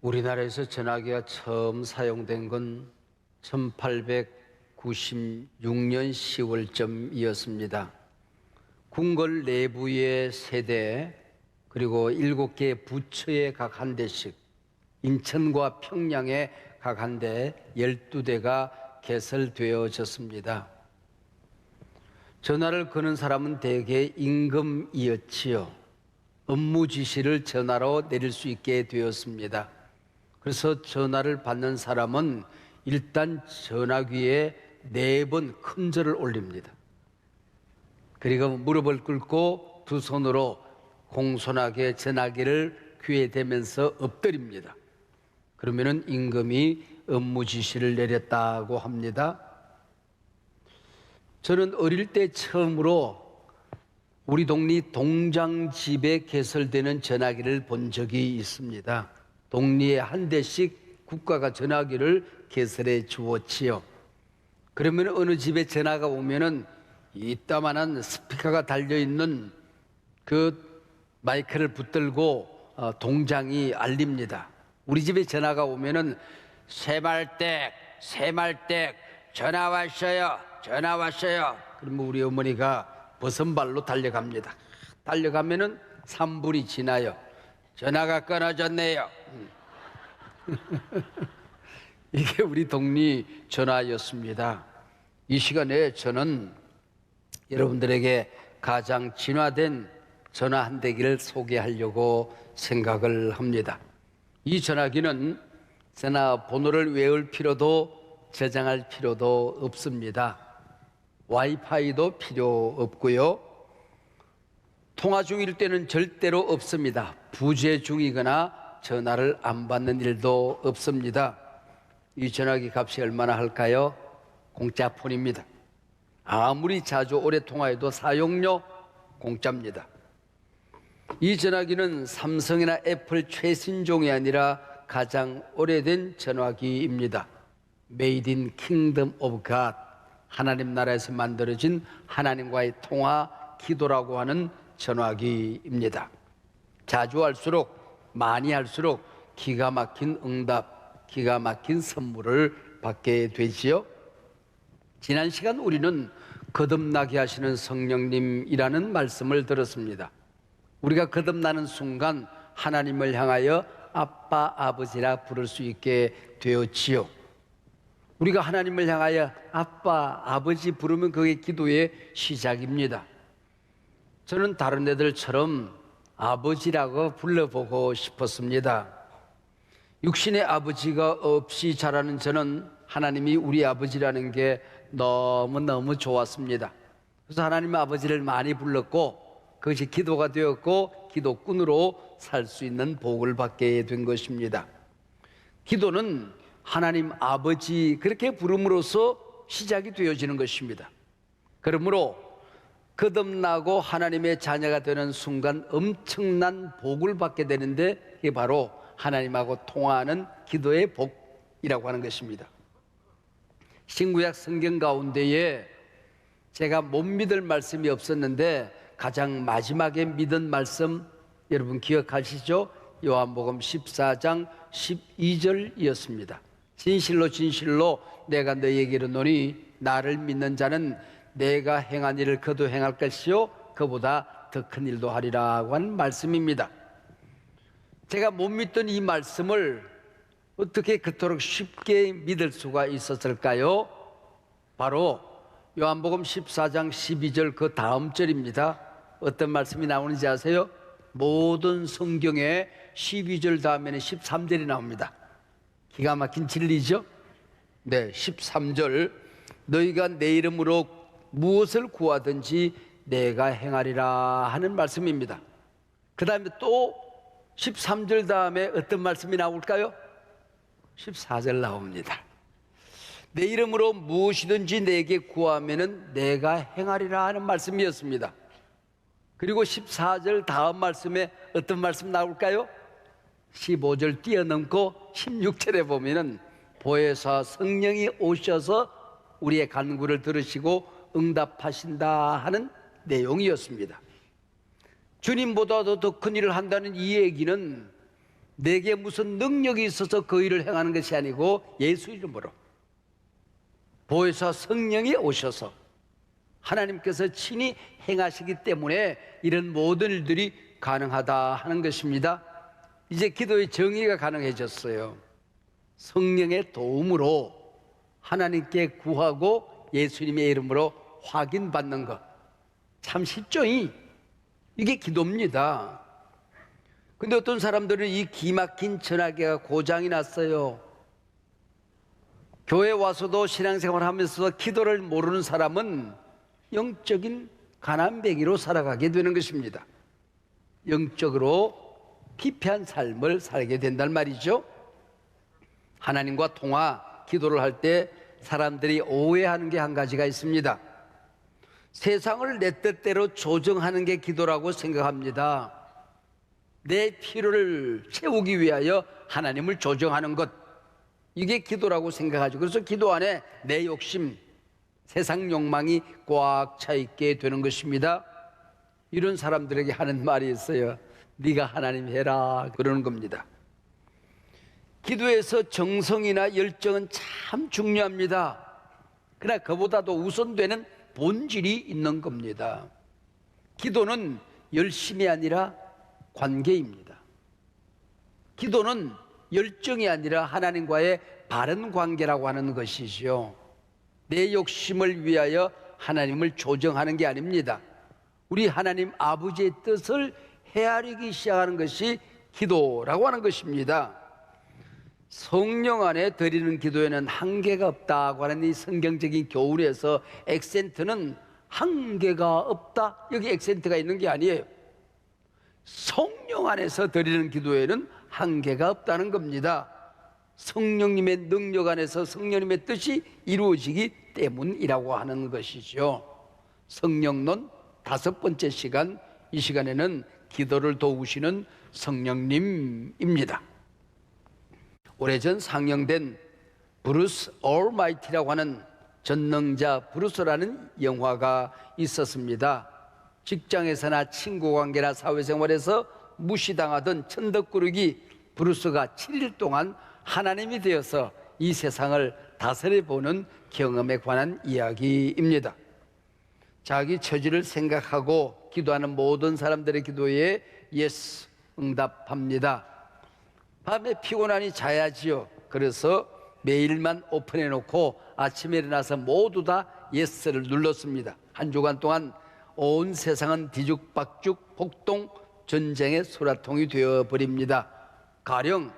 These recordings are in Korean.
우리나라에서 전화기가 처음 사용된 건 1896년 10월쯤이었습니다. 궁궐 내부의 세대 그리고 7개 부처에 각 한 대씩, 인천과 평양에 각 한 대, 12대가 개설되어졌습니다. 전화를 거는 사람은 대개 임금이었지요. 업무 지시를 전화로 내릴 수 있게 되었습니다. 그래서 전화를 받는 사람은 일단 전화기에 4번 큰 절을 올립니다. 그리고 무릎을 꿇고 두 손으로 공손하게 전화기를 귀에 대면서 엎드립니다. 그러면은 임금이 업무 지시를 내렸다고 합니다. 저는 어릴 때 처음으로 우리 동리 동장집에 개설되는 전화기를 본 적이 있습니다. 동리에 한 대씩 국가가 전화기를 개설해 주었지요. 그러면 어느 집에 전화가 오면은 이따만한 스피커가 달려있는 그 마이크를 붙들고 동장이 알립니다. 우리 집에 전화가 오면은 새말댁 전화 왔어요. 전화 왔어요. 그러면 우리 어머니가 버선발로 달려갑니다. 달려가면은 3분이 지나요. 전화가 끊어졌네요. 이게 우리 동리 전화였습니다. 이 시간에 저는 여러분들에게 가장 진화된 전화 한 대기를 소개하려고 생각을 합니다. 이 전화기는 전화 번호를 외울 필요도 저장할 필요도 없습니다. 와이파이도 필요 없고요. 통화 중일 때는 절대로 없습니다. 부재 중이거나 전화를 안 받는 일도 없습니다. 이 전화기 값이 얼마나 할까요? 공짜폰입니다. 아무리 자주 오래 통화해도 사용료 공짜입니다. 이 전화기는 삼성이나 애플 최신종이 아니라 가장 오래된 전화기입니다. Made in Kingdom of God, 하나님 나라에서 만들어진 하나님과의 통화 기도라고 하는 전화기입니다. 자주 할수록, 많이 할수록 기가 막힌 응답, 기가 막힌 선물을 받게 되지요. 지난 시간 우리는 거듭나게 하시는 성령님이라는 말씀을 들었습니다. 우리가 거듭나는 순간 하나님을 향하여 아빠, 아버지라 부를 수 있게 되었지요. 우리가 하나님을 향하여 아빠, 아버지 부르면 그게 기도의 시작입니다. 저는 다른 애들처럼 아버지라고 불러보고 싶었습니다. 육신의 아버지가 없이 자라는 저는 하나님이 우리 아버지라는 게 너무너무 좋았습니다. 그래서 하나님 아버지를 많이 불렀고 그것이 기도가 되었고 기도꾼으로 살 수 있는 복을 받게 된 것입니다. 기도는 하나님 아버지 그렇게 부름으로써 시작이 되어지는 것입니다. 그러므로 거듭나고 하나님의 자녀가 되는 순간 엄청난 복을 받게 되는데 그게 바로 하나님하고 통화하는 기도의 복이라고 하는 것입니다. 신구약 성경 가운데에 제가 못 믿을 말씀이 없었는데 가장 마지막에 믿은 말씀 여러분 기억하시죠? 요한복음 14장 12절이었습니다. 진실로 진실로 내가 너희에게 이르노니 나를 믿는 자는 내가 행한 일을 그도 행할 것이요 그보다 더 큰 일도 하리라고 하는 말씀입니다. 제가 못 믿던 이 말씀을 어떻게 그토록 쉽게 믿을 수가 있었을까요? 바로 요한복음 14장 12절 그 다음 절입니다. 어떤 말씀이 나오는지 아세요? 모든 성경에 12절 다음에는 13절이 나옵니다. 기가 막힌 진리죠? 네, 13절 너희가 내 이름으로 무엇을 구하든지 내가 행하리라 하는 말씀입니다. 그 다음에 또 13절 다음에 어떤 말씀이 나올까요? 14절 나옵니다. 내 이름으로 무엇이든지 내게 구하면은 내가 행하리라 하는 말씀이었습니다. 그리고 14절 다음 말씀에 어떤 말씀 나올까요? 15절 뛰어넘고 16절에 보면은 보혜사 성령이 오셔서 우리의 간구를 들으시고 응답하신다 하는 내용이었습니다. 주님보다도 더 큰 일을 한다는 이 얘기는 내게 무슨 능력이 있어서 그 일을 행하는 것이 아니고 예수 이름으로 보혜사 성령이 오셔서 하나님께서 친히 행하시기 때문에 이런 모든 일들이 가능하다 하는 것입니다. 이제 기도의 정의가 가능해졌어요. 성령의 도움으로 하나님께 구하고 예수님의 이름으로 확인받는 것. 참 쉽죠? 이게 기도입니다. 근데 어떤 사람들은 이 기막힌 전화기가 고장이 났어요. 교회 와서도 신앙생활 하면서 기도를 모르는 사람은 영적인 가난뱅이로 살아가게 되는 것입니다. 영적으로 피폐한 삶을 살게 된단 말이죠. 하나님과 통화, 기도를 할 때 사람들이 오해하는 게 한 가지가 있습니다. 세상을 내 뜻대로 조정하는 게 기도라고 생각합니다. 내 필요를 채우기 위하여 하나님을 조정하는 것, 이게 기도라고 생각하죠. 그래서 기도 안에 내 욕심, 세상 욕망이 꽉 차 있게 되는 것입니다. 이런 사람들에게 하는 말이 있어요. 네가 하나님 해라, 그러는 겁니다. 기도에서 정성이나 열정은 참 중요합니다. 그러나 그보다도 우선되는 본질이 있는 겁니다. 기도는 열심이 아니라 관계입니다. 기도는 열정이 아니라 하나님과의 바른 관계라고 하는 것이죠. 내 욕심을 위하여 하나님을 조정하는 게 아닙니다. 우리 하나님 아버지의 뜻을 헤아리기 시작하는 것이 기도라고 하는 것입니다. 성령 안에 드리는 기도에는 한계가 없다고 하는 이 성경적인 교훈에서 액센트는 한계가 없다, 여기 액센트가 있는 게 아니에요. 성령 안에서 드리는 기도에는 한계가 없다는 겁니다. 성령님의 능력 안에서 성령님의 뜻이 이루어지기 때문이라고 하는 것이죠. 성령론 5번째 시간, 이 시간에는 기도를 도우시는 성령님입니다. 오래전 상영된 브루스 올마이티라고 하는 전능자 브루스라는 영화가 있었습니다. 직장에서나 친구관계나 사회생활에서 무시당하던 천덕꾸러기 브루스가 7일 동안 하나님이 되어서 이 세상을 다스려보는 경험에 관한 이야기입니다. 자기 처지를 생각하고 기도하는 모든 사람들의 기도에 예스 응답합니다. 밤에 피곤하니 자야지요. 그래서 메일만 오픈해 놓고 아침에 일어나서 모두 다 예스를 눌렀습니다. 한 주간 동안 온 세상은 뒤죽박죽 폭동 전쟁의 수라통이 되어버립니다. 가령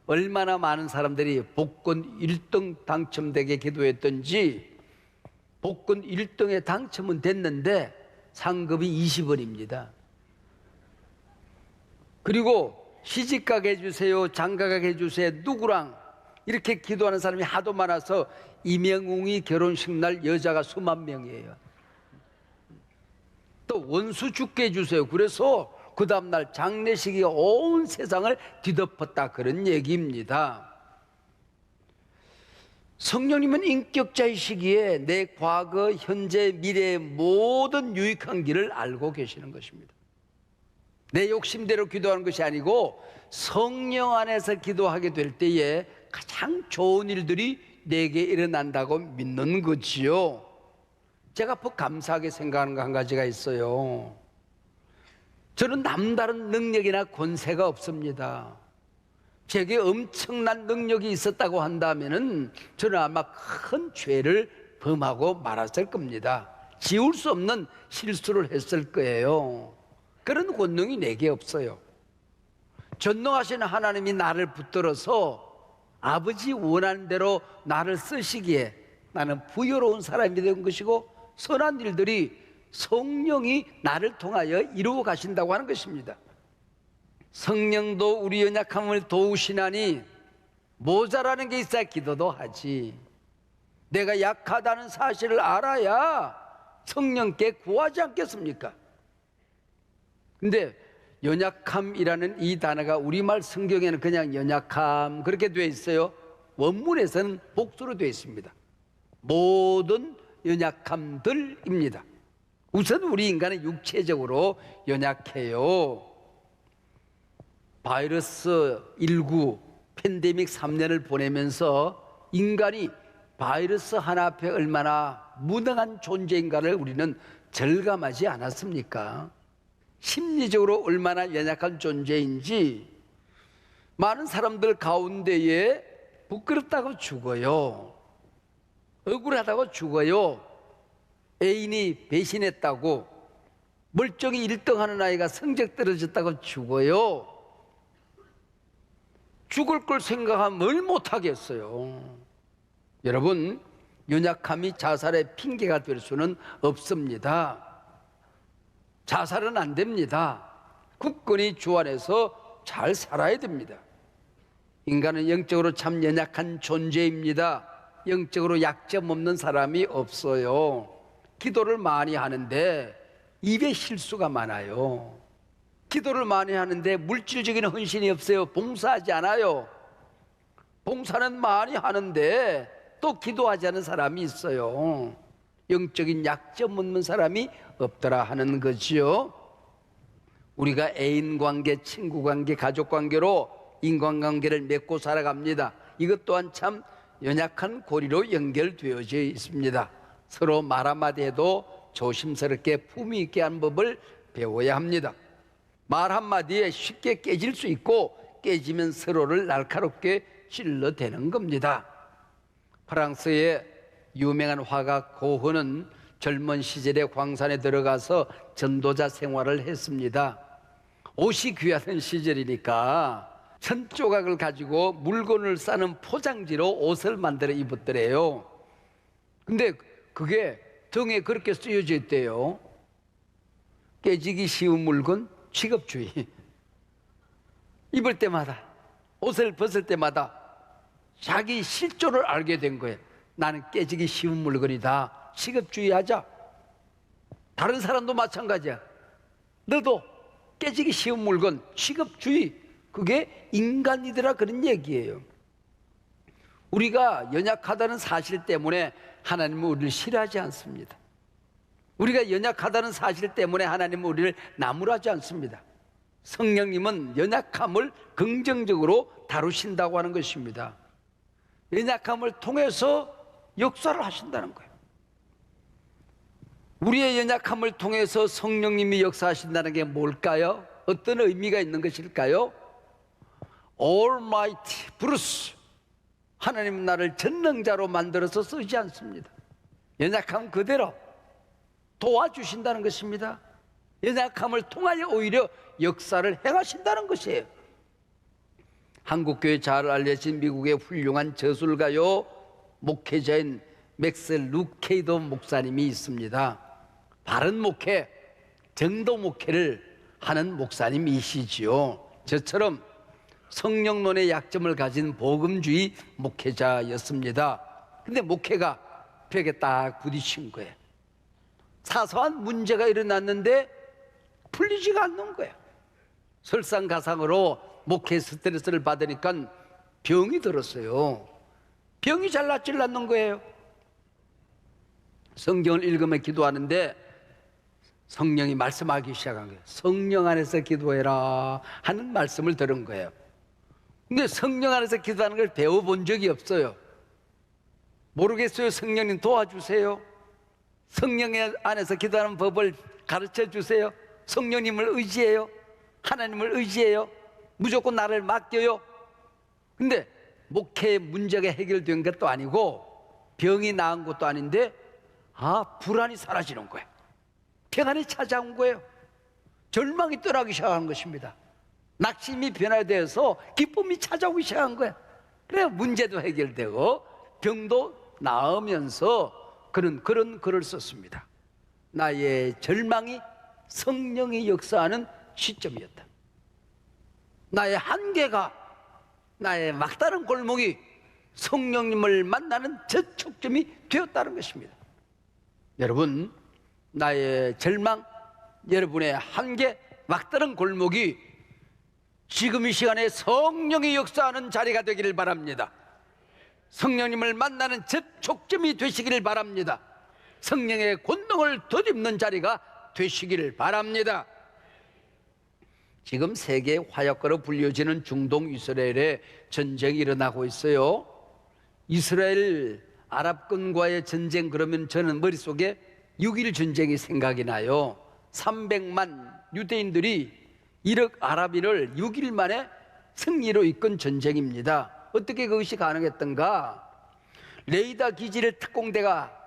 얼마나 많은 사람들이 복권 1등 당첨되게 기도했던지 복권 1등에 당첨은 됐는데 상금이 20원입니다. 그리고 시집가게 해주세요, 장가가게 해주세요, 누구랑 이렇게 기도하는 사람이 하도 많아서 이명웅이 결혼식 날 여자가 수만 명이에요. 또 원수 죽게 해주세요. 그래서 그 다음날 장례식이 온 세상을 뒤덮었다, 그런 얘기입니다. 성령님은 인격자이시기에 내 과거, 현재, 미래의 모든 유익한 길을 알고 계시는 것입니다. 내 욕심대로 기도하는 것이 아니고 성령 안에서 기도하게 될 때에 가장 좋은 일들이 내게 일어난다고 믿는 거지요. 제가 더 감사하게 생각하는 거 한 가지가 있어요. 저는 남다른 능력이나 권세가 없습니다. 제게 엄청난 능력이 있었다고 한다면은 저는 아마 큰 죄를 범하고 말았을 겁니다. 지울 수 없는 실수를 했을 거예요. 그런 권능이 내게 없어요. 전능하신 하나님이 나를 붙들어서 아버지 원하는 대로 나를 쓰시기에 나는 부여로운 사람이 된 것이고 선한 일들이 성령이 나를 통하여 이루어 가신다고 하는 것입니다. 성령도 우리 연약함을 도우시나니 모자라는 게 있어야 기도도 하지. 내가 약하다는 사실을 알아야 성령께 구하지 않겠습니까? 근데 연약함이라는 이 단어가 우리말 성경에는 그냥 연약함 그렇게 되어 있어요. 원문에서는 복수로 되어 있습니다. 모든 연약함들입니다. 우선 우리 인간은 육체적으로 연약해요. 바이러스 19 팬데믹 3년을 보내면서 인간이 바이러스 하나 앞에 얼마나 무능한 존재인가를 우리는 절감하지 않았습니까? 심리적으로 얼마나 연약한 존재인지 많은 사람들 가운데에 부끄럽다고 죽어요. 억울하다고 죽어요. 애인이 배신했다고, 멀쩡히 1등하는 아이가 성적 떨어졌다고 죽어요. 죽을 걸 생각하면 뭘 못하겠어요. 여러분, 연약함이 자살의 핑계가 될 수는 없습니다. 자살은 안 됩니다. 굳건히 주 안에서 잘 살아야 됩니다. 인간은 영적으로 참 연약한 존재입니다. 영적으로 약점 없는 사람이 없어요. 기도를 많이 하는데 입에 실수가 많아요. 기도를 많이 하는데 물질적인 헌신이 없어요. 봉사하지 않아요. 봉사는 많이 하는데 또 기도하지 않은 사람이 있어요. 영적인 약점 없는 사람이 없더라 하는 거지요. 우리가 애인 관계, 친구 관계, 가족 관계로 인간관계를 맺고 살아갑니다. 이것 또한 참 연약한 고리로 연결되어져 있습니다. 서로 말 한마디 해도 조심스럽게 품위 있게 하는 법을 배워야 합니다. 말 한마디에 쉽게 깨질 수 있고 깨지면 서로를 날카롭게 찔러대는 겁니다. 프랑스의 유명한 화가 고흐는 젊은 시절에 광산에 들어가서 전도자 생활을 했습니다. 옷이 귀하던 시절이니까 천 조각을 가지고 물건을 싸는 포장지로 옷을 만들어 입었더래요. 근데 그게 등에 그렇게 쓰여져 있대요. 깨지기 쉬운 물건 취급주의. 입을 때마다, 옷을 벗을 때마다 자기 실존을 알게 된 거예요. 나는 깨지기 쉬운 물건이다. 취급주의하자. 다른 사람도 마찬가지야. 너도 깨지기 쉬운 물건 취급주의. 그게 인간이더라 그런 얘기예요. 우리가 연약하다는 사실 때문에 하나님은 우리를 싫어하지 않습니다. 우리가 연약하다는 사실 때문에 하나님은 우리를 나무라지 않습니다. 성령님은 연약함을 긍정적으로 다루신다고 하는 것입니다. 연약함을 통해서 역사를 하신다는 거예요. 우리의 연약함을 통해서 성령님이 역사하신다는 게 뭘까요? 어떤 의미가 있는 것일까요? Almighty Bruce, 하나님은 나를 전능자로 만들어서 쓰지 않습니다. 연약함 그대로 도와주신다는 것입니다. 연약함을 통하여 오히려 역사를 행하신다는 것이에요. 한국교회 잘 알려진 미국의 훌륭한 저술가요 목회자인 맥스 루케이도 목사님이 있습니다. 바른 목회, 정도 목회를 하는 목사님이시지요. 저처럼 성령론의 약점을 가진 복음주의 목회자였습니다. 근데 목회가 벽에 딱 부딪힌 거예요. 사소한 문제가 일어났는데 풀리지가 않는 거예요. 설상가상으로 목회 스트레스를 받으니까 병이 들었어요. 병이 잘 낫질 않는 거예요. 성경을 읽으며 기도하는데 성령이 말씀하기 시작한 거예요. 성령 안에서 기도해라 하는 말씀을 들은 거예요. 근데 성령 안에서 기도하는 걸 배워본 적이 없어요. 모르겠어요. 성령님 도와주세요. 성령 안에서 기도하는 법을 가르쳐 주세요. 성령님을 의지해요. 하나님을 의지해요. 무조건 나를 맡겨요. 근데 목회의 문제가 해결된 것도 아니고 병이 나은 것도 아닌데 불안이 사라지는 거예요. 평안이 찾아온 거예요. 절망이 떠나기 시작한 것입니다. 낙심이 변화되어서 기쁨이 찾아오기 시작한 거예요. 그래야 문제도 해결되고 병도 나으면서 그런 글을 썼습니다. 나의 절망이 성령이 역사하는 시점이었다. 나의 한계가, 나의 막다른 골목이 성령님을 만나는 접촉점이 되었다는 것입니다. 여러분, 나의 절망, 여러분의 한계, 막다른 골목이 지금 이 시간에 성령이 역사하는 자리가 되기를 바랍니다. 성령님을 만나는 접촉점이 되시기를 바랍니다. 성령의 권능을 덧입는 자리가 되시기를 바랍니다. 지금 세계 화약고로 불려지는 중동 이스라엘의 전쟁이 일어나고 있어요. 이스라엘 아랍권과의 전쟁 그러면 저는 머릿속에 6.1 전쟁이 생각이 나요. 300만 유대인들이 1억 아랍인을 6일 만에 승리로 이끈 전쟁입니다. 어떻게 그것이 가능했던가? 레이더 기지를 특공대가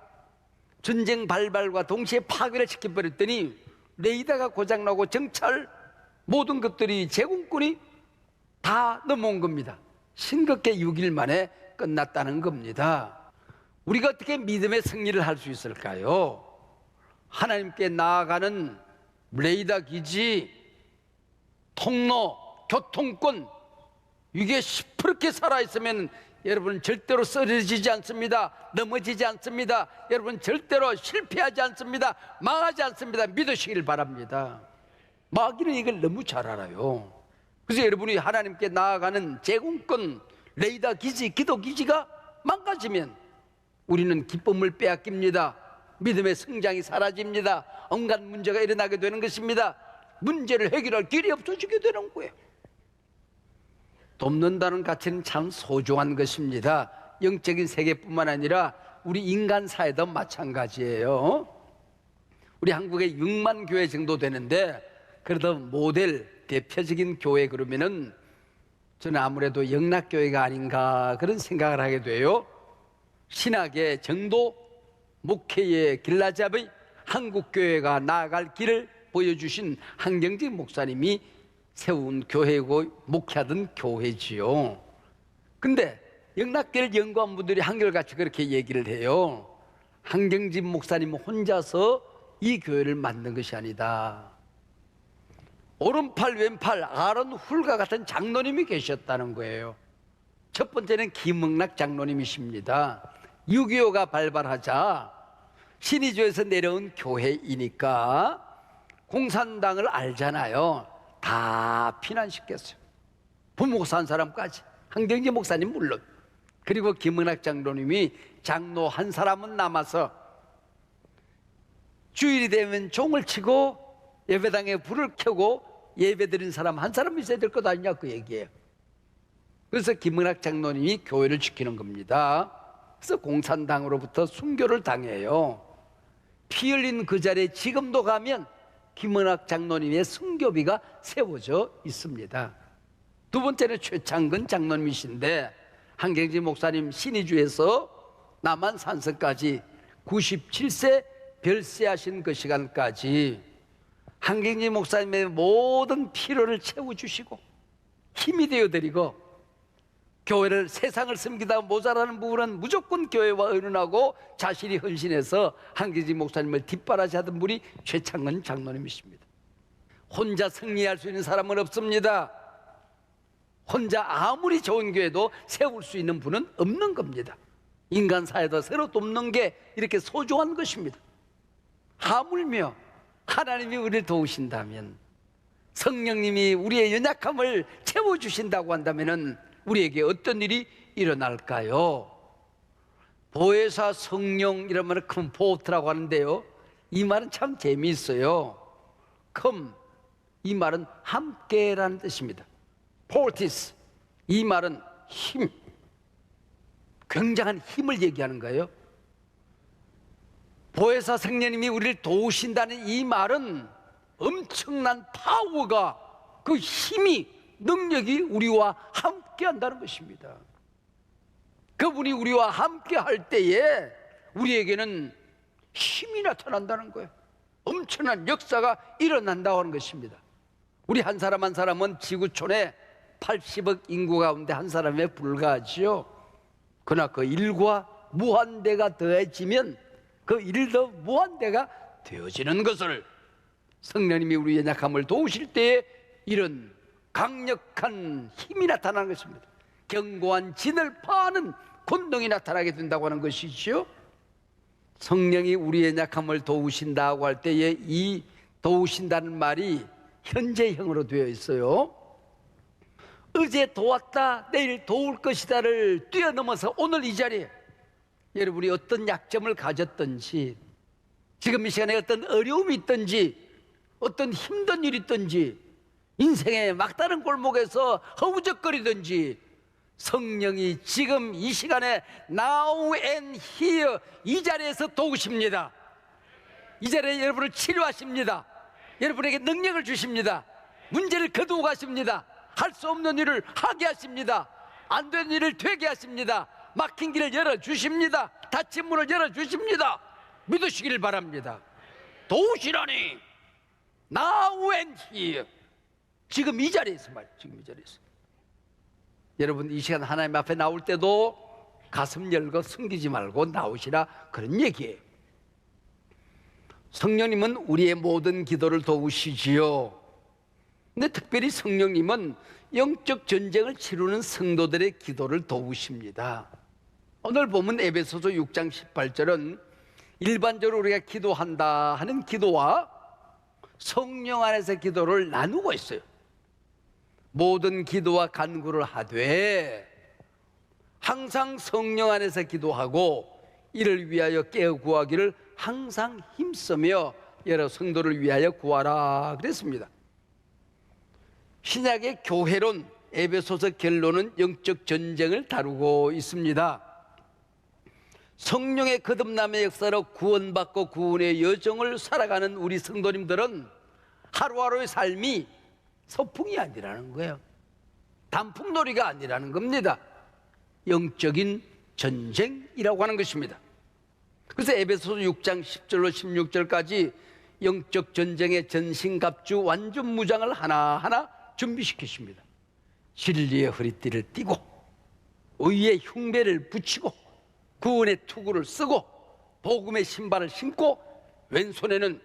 전쟁 발발과 동시에 파괴를 시켜버렸더니 레이더가 고장나고 정찰 모든 것들이 제공권이 다 넘어온 겁니다. 싱겁게 6일 만에 끝났다는 겁니다. 우리가 어떻게 믿음의 승리를 할 수 있을까요? 하나님께 나아가는 레이더 기지, 통로, 교통권 이게 시퍼렇게 살아있으면 여러분 절대로 쓰러지지 않습니다. 넘어지지 않습니다. 여러분 절대로 실패하지 않습니다. 망하지 않습니다. 믿으시길 바랍니다. 마귀는 이걸 너무 잘 알아요. 그래서 여러분이 하나님께 나아가는 제공권, 레이더 기지, 기도 기지가 망가지면 우리는 기쁨을 빼앗깁니다. 믿음의 성장이 사라집니다. 온갖 문제가 일어나게 되는 것입니다. 문제를 해결할 길이 없어지게 되는 거예요. 돕는다는 가치는 참 소중한 것입니다. 영적인 세계뿐만 아니라 우리 인간 사회도 마찬가지예요. 우리 한국에 6만 교회 정도 되는데 그래도 모델 대표적인 교회 그러면은 저는 아무래도 영락교회가 아닌가 그런 생각을 하게 돼요. 신학의 정도, 목회의 길라잡의 한국교회가 나아갈 길을 보여주신 한경직 목사님이 세운 교회고 목회하던 교회지요. 근데 영락교회를 연구한 분들이 한결같이 그렇게 얘기를 해요. 한경직 목사님 혼자서 이 교회를 만든 것이 아니다. 오른팔 왼팔 아론 훌과 같은 장로님이 계셨다는 거예요. 첫 번째는 김흥락 장로님이십니다. 6.25가 발발하자 신의주에서 내려온 교회이니까 공산당을 알잖아요. 다 피난시켰어요. 부목사 한 사람까지, 한경재 목사님 물론. 그리고 김흥락 장로님이 장로 한 사람은 남아서 주일이 되면 종을 치고 예배당에 불을 켜고 예배드린 사람 한 사람 있어야 될 것 아니냐 그 얘기예요. 그래서 김흥락 장로님이 교회를 지키는 겁니다. 그래서 공산당으로부터 순교를 당해요. 피 흘린 그 자리에 지금도 가면 김흥락 장로님의 순교비가 세워져 있습니다. 두 번째는 최창근 장로님이신데 한경지 목사님 신의주에서 남한 산서까지 97세 별세하신 그 시간까지 한경지 목사님의 모든 필요를 채워주시고 힘이 되어드리고 교회를 세상을 섬기다 모자라는 부분은 무조건 교회와 의논하고 자신이 헌신해서 한경지 목사님을 뒷바라지하던 분이 최창근 장로님이십니다. 혼자 승리할 수 있는 사람은 없습니다. 혼자 아무리 좋은 교회도 세울 수 있는 분은 없는 겁니다. 인간 사회도 새로 돕는 게 이렇게 소중한 것입니다. 하물며 하나님이 우리를 도우신다면, 성령님이 우리의 연약함을 채워주신다고 한다면 우리에게 어떤 일이 일어날까요? 보혜사 성령이라는 말은 컴포트라고 하는데요, 이 말은 참 재미있어요. 이 말은 함께라는 뜻입니다. 포티스, 이 말은 힘, 굉장한 힘을 얘기하는 거예요. 보혜사 성령님이 우리를 도우신다는 이 말은 엄청난 파워가, 그 힘이, 능력이 우리와 함께 한다는 것입니다. 그분이 우리와 함께 할 때에 우리에게는 힘이 나타난다는 거예요. 엄청난 역사가 일어난다고 하는 것입니다. 우리 한 사람 한 사람은 지구촌에 80억 인구 가운데 한 사람에 불과하지요. 그러나 그 일과 무한대가 더해지면 그 일도 무한대가 되어지는 것을 성령님이 우리의 연약함을 도우실 때에 이런 강력한 힘이 나타나는 것입니다. 견고한 진을 파는 권능이 나타나게 된다고 하는 것이지요. 성령이 우리의 약함을 도우신다고 할 때에 이 도우신다는 말이 현재형으로 되어 있어요. 어제 도왔다, 내일 도울 것이다를 뛰어넘어서 오늘 이 자리에 여러분이 어떤 약점을 가졌든지, 지금 이 시간에 어떤 어려움이 있든지, 어떤 힘든 일이 있든지, 인생의 막다른 골목에서 허우적거리든지 성령이 지금 이 시간에 now and here 이 자리에서 도우십니다. 이 자리에 여러분을 치료하십니다. 여러분에게 능력을 주십니다. 문제를 거두고 가십니다. 할 수 없는 일을 하게 하십니다. 안 되는 일을 되게 하십니다. 막힌 길을 열어주십니다. 닫힌 문을 열어주십니다. 믿으시길 바랍니다. 도우시라니 now and here 지금 이 자리에서 말이에요. 지금 이 자리에서. 여러분 이 시간 하나님 앞에 나올 때도 가슴 열고 숨기지 말고 나오시라 그런 얘기예요. 성령님은 우리의 모든 기도를 도우시지요. 근데 특별히 성령님은 영적 전쟁을 치르는 성도들의 기도를 도우십니다. 오늘 보면 에베소서 6장 18절은 일반적으로 우리가 기도한다 하는 기도와 성령 안에서 기도를 나누고 있어요. 모든 기도와 간구를 하되 항상 성령 안에서 기도하고 이를 위하여 깨어 구하기를 항상 힘쓰며 여러 성도를 위하여 구하라 그랬습니다. 신약의 교회론 에베소서 결론은 영적 전쟁을 다루고 있습니다. 성령의 거듭남의 역사로 구원받고 구원의 여정을 살아가는 우리 성도님들은 하루하루의 삶이 서풍이 아니라는 거예요. 단풍놀이가 아니라는 겁니다. 영적인 전쟁이라고 하는 것입니다. 그래서 에베소서 6장 10절로 16절까지 영적 전쟁의 전신갑주 완전 무장을 하나하나 준비시키십니다. 진리의 허리띠를 띠고 의의 흉배를 붙이고 구원의 투구를 쓰고 복음의 신발을 신고 왼손에는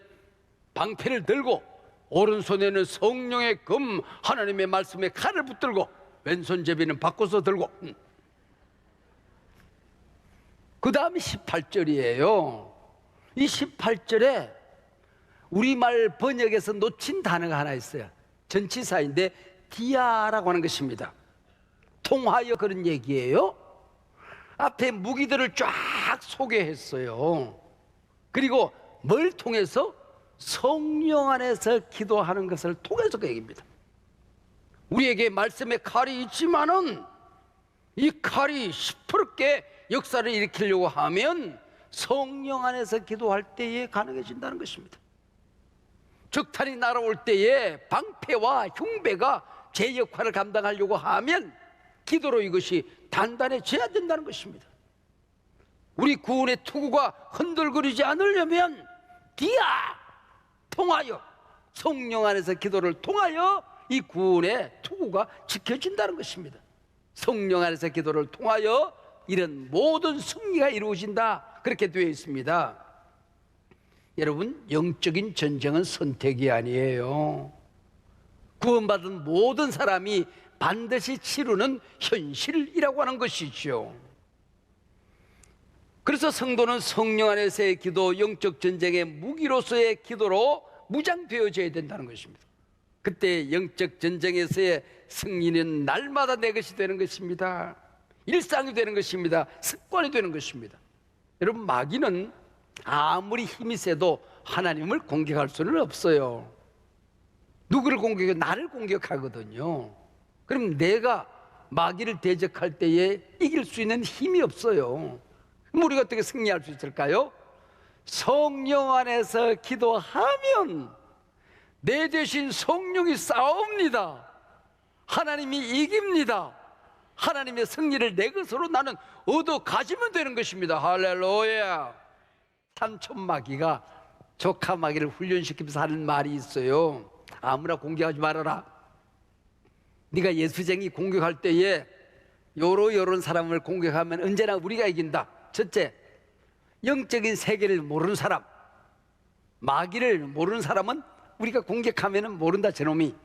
방패를 들고 오른손에는 성령의 금 하나님의 말씀의 칼을 붙들고 왼손 제비는 바꿔서 들고 그 다음에 18절이에요. 이 18절에 우리말 번역에서 놓친 단어가 하나 있어요. 전치사인데 디아라고 하는 것입니다. 통하여 그런 얘기예요. 앞에 무기들을 쫙 소개했어요. 그리고 뭘 통해서? 성령 안에서 기도하는 것을 통해서 그 얘기입니다. 우리에게 말씀의 칼이 있지만은 이 칼이 시퍼렇게 역사를 일으키려고 하면 성령 안에서 기도할 때에 가능해진다는 것입니다. 적탄이 날아올 때에 방패와 흉배가 제 역할을 감당하려고 하면 기도로 이것이 단단해져야 된다는 것입니다. 우리 구원의 투구가 흔들거리지 않으려면 디아 통하여 성령 안에서 기도를 통하여 이 구원의 투구가 지켜진다는 것입니다. 성령 안에서 기도를 통하여 이런 모든 승리가 이루어진다 그렇게 되어 있습니다. 여러분 영적인 전쟁은 선택이 아니에요. 구원받은 모든 사람이 반드시 치르는 현실이라고 하는 것이죠. 그래서 성도는 성령 안에서의 기도, 영적 전쟁의 무기로서의 기도로 무장되어져야 된다는 것입니다. 그때 영적 전쟁에서의 승리는 날마다 내 것이 되는 것입니다. 일상이 되는 것입니다. 습관이 되는 것입니다. 여러분 마귀는 아무리 힘이 세도 하나님을 공격할 수는 없어요. 누구를 공격해? 나를 공격하거든요. 그럼 내가 마귀를 대적할 때에 이길 수 있는 힘이 없어요. 그럼 우리가 어떻게 승리할 수 있을까요? 성령 안에서 기도하면 내 대신 성령이 싸웁니다. 하나님이 이깁니다. 하나님의 승리를 내 것으로 나는 얻어 가지면 되는 것입니다. 할렐루야. 삼촌 마귀가 조카 마귀를 훈련시키면서 하는 말이 있어요. 아무나 공격하지 말아라. 네가 예수쟁이 공격할 때에 요런 사람을 공격하면 언제나 우리가 이긴다. 첫째, 영적인 세계를 모르는 사람, 마귀를 모르는 사람은 우리가 공격하면 모른다. 저놈이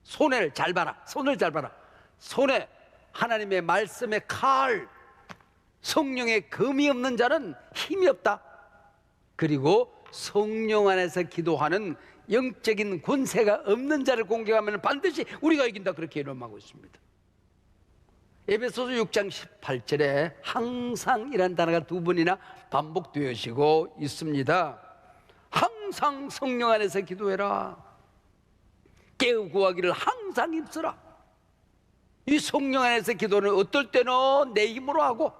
손을 잘 봐라. 손을 잘 봐라. 손에 하나님의 말씀의 칼, 성령의 금이 없는 자는 힘이 없다. 그리고 성령 안에서 기도하는 영적인 권세가 없는 자를 공격하면 반드시 우리가 이긴다. 그렇게 이름하고 있습니다. 에베소서 6장 18절에 항상이라는 단어가 두 번이나 반복되어지고 있습니다. 항상 성령 안에서 기도해라. 깨어 구하기를 항상 힘쓰라. 이 성령 안에서 기도는 어떨 때는 내 힘으로 하고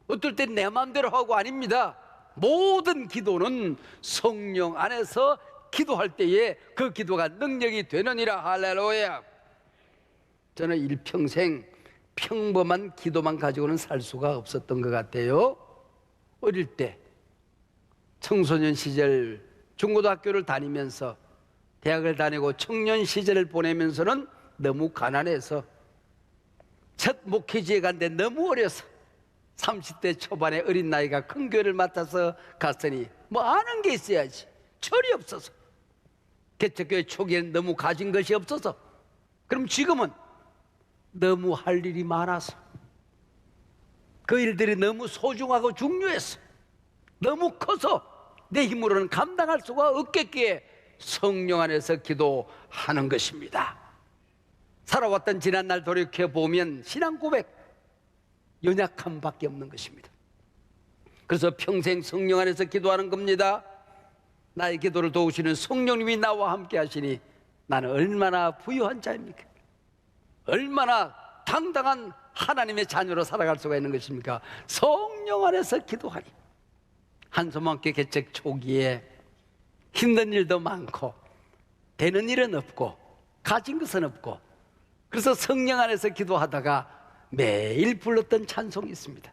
어떨 땐 내 마음대로 하고 아닙니다. 모든 기도는 성령 안에서 기도할 때에 그 기도가 능력이 되느니라. 할렐루야. 저는 일평생 평범한 기도만 가지고는 살 수가 없었던 것 같아요. 어릴 때 청소년 시절 중고등학교를 다니면서 대학을 다니고 청년 시절을 보내면서는 너무 가난해서 첫 목회지에 갔는데 너무 어려서 30대 초반에 어린 나이가 큰 교회를 맡아서 갔으니 뭐 아는 게 있어야지. 철이 없어서 개척교회 초기에는 너무 가진 것이 없어서, 그럼 지금은 너무 할 일이 많아서 그 일들이 너무 소중하고 중요해서 너무 커서 내 힘으로는 감당할 수가 없겠기에 성령 안에서 기도하는 것입니다. 살아왔던 지난날 돌이켜보면 신앙 고백 연약함밖에 없는 것입니다. 그래서 평생 성령 안에서 기도하는 겁니다. 나의 기도를 도우시는 성령님이 나와 함께 하시니 나는 얼마나 부유한 자입니까? 얼마나 당당한 하나님의 자녀로 살아갈 수가 있는 것입니까? 성령 안에서 기도하니. 한소망교회 개척 초기에 힘든 일도 많고 되는 일은 없고 가진 것은 없고, 그래서 성령 안에서 기도하다가 매일 불렀던 찬송이 있습니다.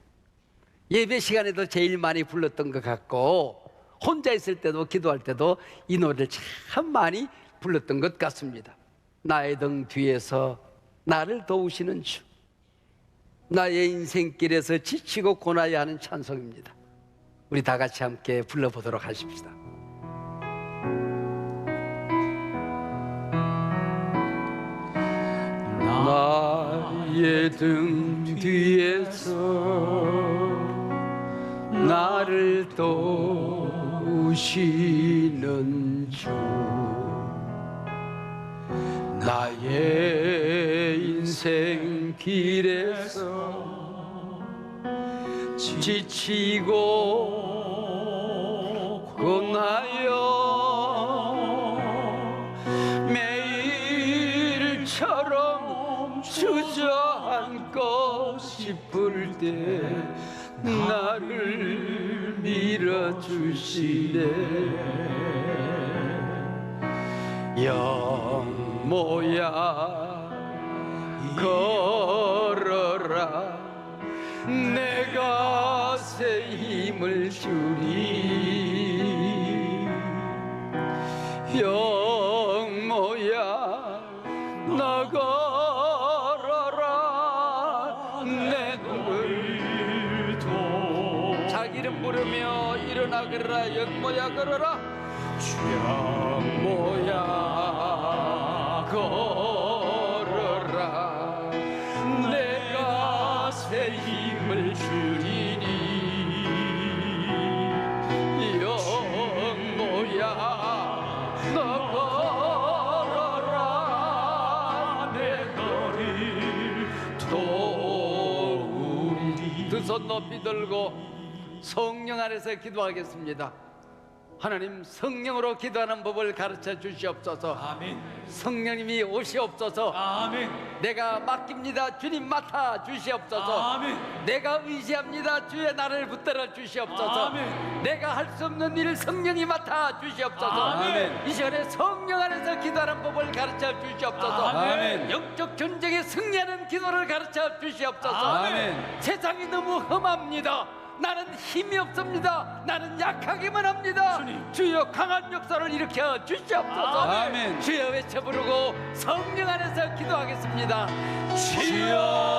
예배 시간에도 제일 많이 불렀던 것 같고 혼자 있을 때도 기도할 때도 이 노래를 참 많이 불렀던 것 같습니다. 나의 등 뒤에서 나를 도우시는 주, 나의 인생길에서 지치고 고나야 하는 찬송입니다. 우리 다 같이 함께 불러보도록 하십시다. 나의 등 뒤에서 나를 도우시는 주, 나의 인생 길에서 지치고 고나여 매일처럼 주저앉고 싶을 때 나를 밀어주시네. 영모야 걸어라, 내가 새 힘을 주리. 영모야 너 걸어라, 내 눈을 도. 자기 이름 부르며 일어나 걸어라. 영모야 걸어라. 영모야 걸어라, 내가 새 힘을 주리니. 영모야 너 걸어라, 내 너를 도우리. 두 손 높이 들고 성령 안에서 기도하겠습니다. 하나님, 성령으로 기도하는 법을 가르쳐 주시옵소서. 아멘. 성령님이 오시옵소서. 아멘. 내가 맡깁니다. 주님 맡아 주시옵소서. 아멘. 내가 의지합니다. 주의 나를 붙들어 주시옵소서. 아멘. 내가 할 수 없는 일을 성령이 맡아 주시옵소서. 아멘. 이 시간에 성령 안에서 기도하는 법을 가르쳐 주시옵소서. 아멘. 영적 전쟁에 승리하는 기도를 가르쳐 주시옵소서. 아멘. 세상이 너무 험합니다. 나는 힘이 없습니다. 나는 약하기만 합니다. 주님. 주여 강한 역사를 일으켜 주시옵소서. 아멘. 주여 외쳐 부르고 성령 안에서 기도하겠습니다. 주여